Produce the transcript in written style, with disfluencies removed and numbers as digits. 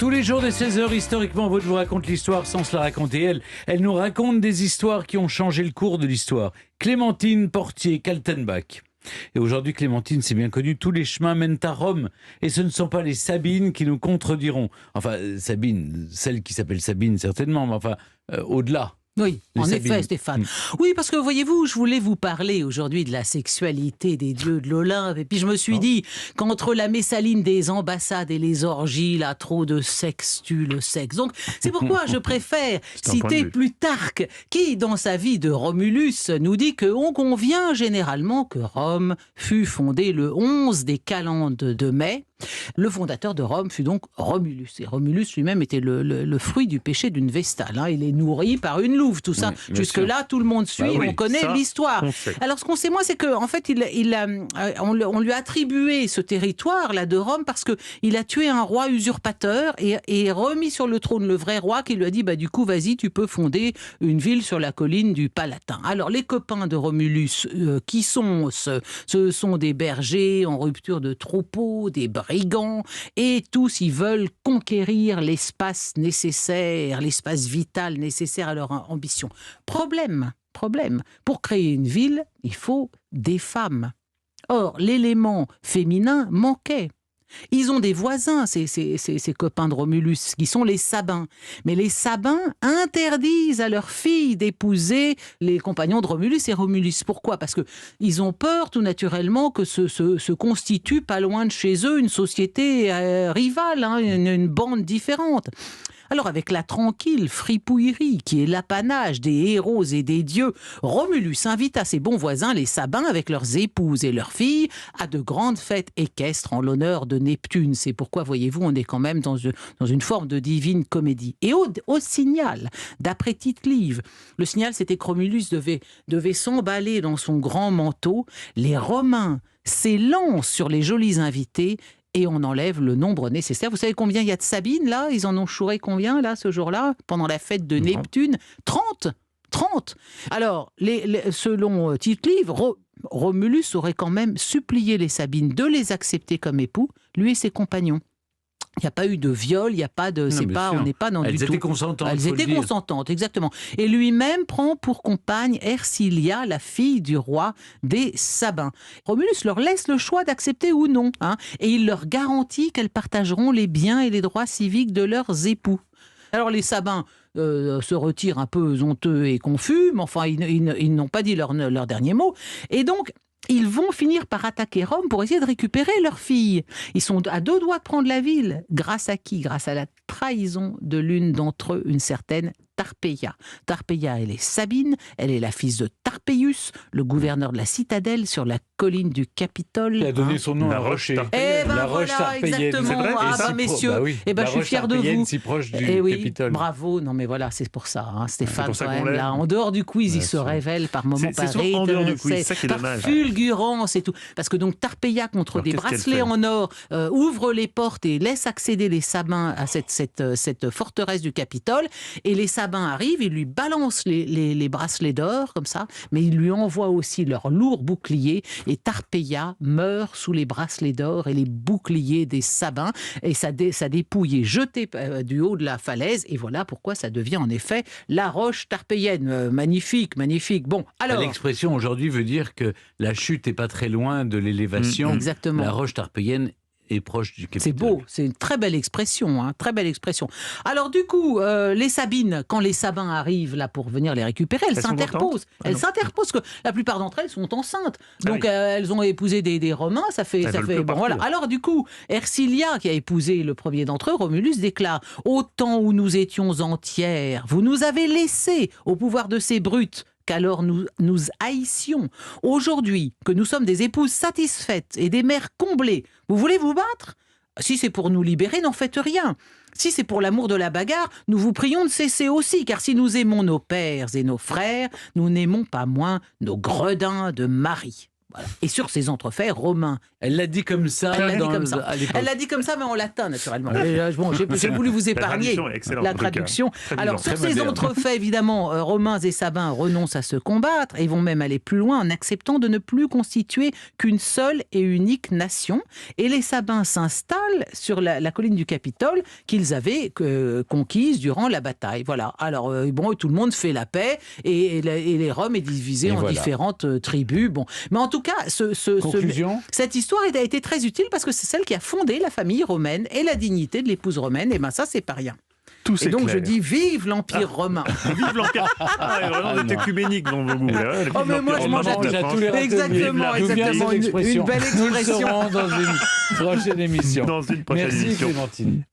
Tous les jours dès 16h, historiquement, Maud vous raconte l'histoire sans se la raconter. Elle nous raconte des histoires qui ont changé le cours de l'histoire. Clémentine Portier-Kaltenbach. Et aujourd'hui, Clémentine, c'est bien connu, tous les chemins mènent à Rome. Et ce ne sont pas les Sabines qui nous contrediront. Enfin, Sabine, celle qui s'appelle Sabine certainement, mais enfin, au-delà. Oui, en Sabines. effet, Stéphane. Oui, parce que voyez-vous, je voulais vous parler aujourd'hui de la sexualité des dieux de l'Olympe. Et puis je me suis dit qu'entre la messaline des ambassades et les orgies, là, trop de sexe tue le sexe. Donc c'est pourquoi je préfère citer Plutarque, qui, dans sa vie de Romulus, nous dit qu'on convient généralement que Rome fut fondée le 11 des calendes de mai. Le fondateur de Rome fut donc Romulus. Et Romulus lui-même était le fruit du péché d'une Vestale. Il est nourri par une louve, tout ça. Oui, jusque-là, tout le monde suit, on connaît l'histoire. Alors, ce qu'on sait, moi, c'est qu'en fait, on lui a attribué ce territoire-là de Rome parce qu'il a tué un roi usurpateur et remis sur le trône le vrai roi qui lui a dit, du coup, vas-y, tu peux fonder une ville sur la colline du Palatin. Alors, les copains de Romulus, qui sont ce sont des bergers en rupture de troupeau, des brigands, et tous, ils veulent conquérir l'espace nécessaire, l'espace vital nécessaire à leur ambition. Problème. Pour créer une ville, il faut des femmes. Or, l'élément féminin manquait. Ils ont des voisins, ces copains de Romulus, qui sont les Sabins. Mais les Sabins interdisent à leurs filles d'épouser les compagnons de Romulus et Romulus. Pourquoi ? Parce qu'ils ont peur, tout naturellement, que se constitue pas loin de chez eux une société rivale, une bande différente. Alors, avec la tranquille fripouillerie qui est l'apanage des héros et des dieux, Romulus invita ses bons voisins, les Sabins, avec leurs épouses et leurs filles, à de grandes fêtes équestres en l'honneur de Neptune. C'est pourquoi, voyez-vous, on est quand même dans une forme de divine comédie. Et au signal, d'après Tite-Live, le signal, c'était que Romulus devait s'emballer dans son grand manteau. Les Romains s'élancent sur les jolis invités et on enlève le nombre nécessaire. Vous savez combien il y a de Sabines, là ? Ils en ont chouré combien, là, ce jour-là, pendant la fête de Neptune ? 30 ! Alors, selon Tite-Live, Romulus aurait quand même supplié les Sabines de les accepter comme époux, lui et ses compagnons. Il n'y a pas eu de viol, il n'y a pas de... on n'est pas dans du tout... Elles étaient consentantes. Elles étaient consentantes, exactement. Et lui-même prend pour compagne Ercilia, la fille du roi des Sabins. Romulus leur laisse le choix d'accepter ou non, et il leur garantit qu'elles partageront les biens et les droits civiques de leurs époux. Alors les Sabins se retirent un peu honteux et confus, mais enfin ils n'ont pas dit leur dernier mot. Et donc ils vont finir par attaquer Rome pour essayer de récupérer leur fille. Ils sont à 2 doigts de prendre la ville. Grâce à qui ? Grâce à la trahison de l'une d'entre eux, une certaine Tarpeia. Tarpeia, elle est Sabine, elle est la fille de Tarpeius, le gouverneur de la citadelle sur la colline du Capitole. Il a donné son nom à Rocher. La roche Tarpeienne. Exactement. Messieurs, je suis fier de vous. Si proche du Capitole. Bravo. Non mais voilà, c'est pour ça, Stéphane, quand même, là, en dehors du quiz, il se révèle par moments par en dehors du quiz, ça qui est dommage. Fulgurance et tout. Parce que donc Tarpeia, contre des bracelets en or, ouvre les portes et laisse accéder les Sabins à cette forteresse du Capitole. Et les Sabins arrivent, ils lui balancent les bracelets d'or, comme ça, mais ils lui envoient aussi leurs lourds boucliers. Et Tarpeia meurt sous les bracelets d'or et les boucliers des Sabins. Et sa dépouille est jetée du haut de la falaise. Et voilà pourquoi ça devient en effet la roche tarpéienne. Magnifique. Bon, alors... L'expression aujourd'hui veut dire que la chute n'est pas très loin de l'élévation. Exactement. La roche tarpéienne est proche du Capitole. C'est beau, c'est une très belle expression, très belle expression. Alors du coup, les Sabines, quand les Sabins arrivent là pour venir les récupérer, elles s'interposent. Elles s'interposent, parce que la plupart d'entre elles sont enceintes. Donc elles ont épousé des Romains, ça fait bon voilà. Alors du coup, Ercilia, qui a épousé le premier d'entre eux, Romulus, déclare: au temps où nous étions entières, vous nous avez laissés au pouvoir de ces brutes qu'alors nous haïssions. Aujourd'hui, que nous sommes des épouses satisfaites et des mères comblées, vous voulez vous battre ? Si c'est pour nous libérer, n'en faites rien. Si c'est pour l'amour de la bagarre, nous vous prions de cesser aussi, car si nous aimons nos pères et nos frères, nous n'aimons pas moins nos gredins de maris. Voilà. Et sur ces entrefaits romains. Elle l'a dit comme ça. Elle l'a dit comme ça, mais en latin, naturellement. Bon, j'ai voulu vous épargner la traduction. Alors, sur ces entrefaits, évidemment, Romains et Sabins renoncent à se combattre et vont même aller plus loin en acceptant de ne plus constituer qu'une seule et unique nation. Et les Sabins s'installent sur la colline du Capitole qu'ils avaient conquise durant la bataille. Voilà. Alors, tout le monde fait la paix et Rome est divisée en différentes tribus. Bon. Mais en tout cas, cette histoire a été très utile parce que c'est celle qui a fondé la famille romaine et la dignité de l'épouse romaine. Et bien ça, c'est pas rien. Et donc je dis vive l'Empire romain. Vive l'Empire. Vraiment d'être écuménique dans vos goûts. Mais moi je mange à tous les exactement. Une belle expression. Nous le saurons dans une prochaine émission. Merci, Clémentine.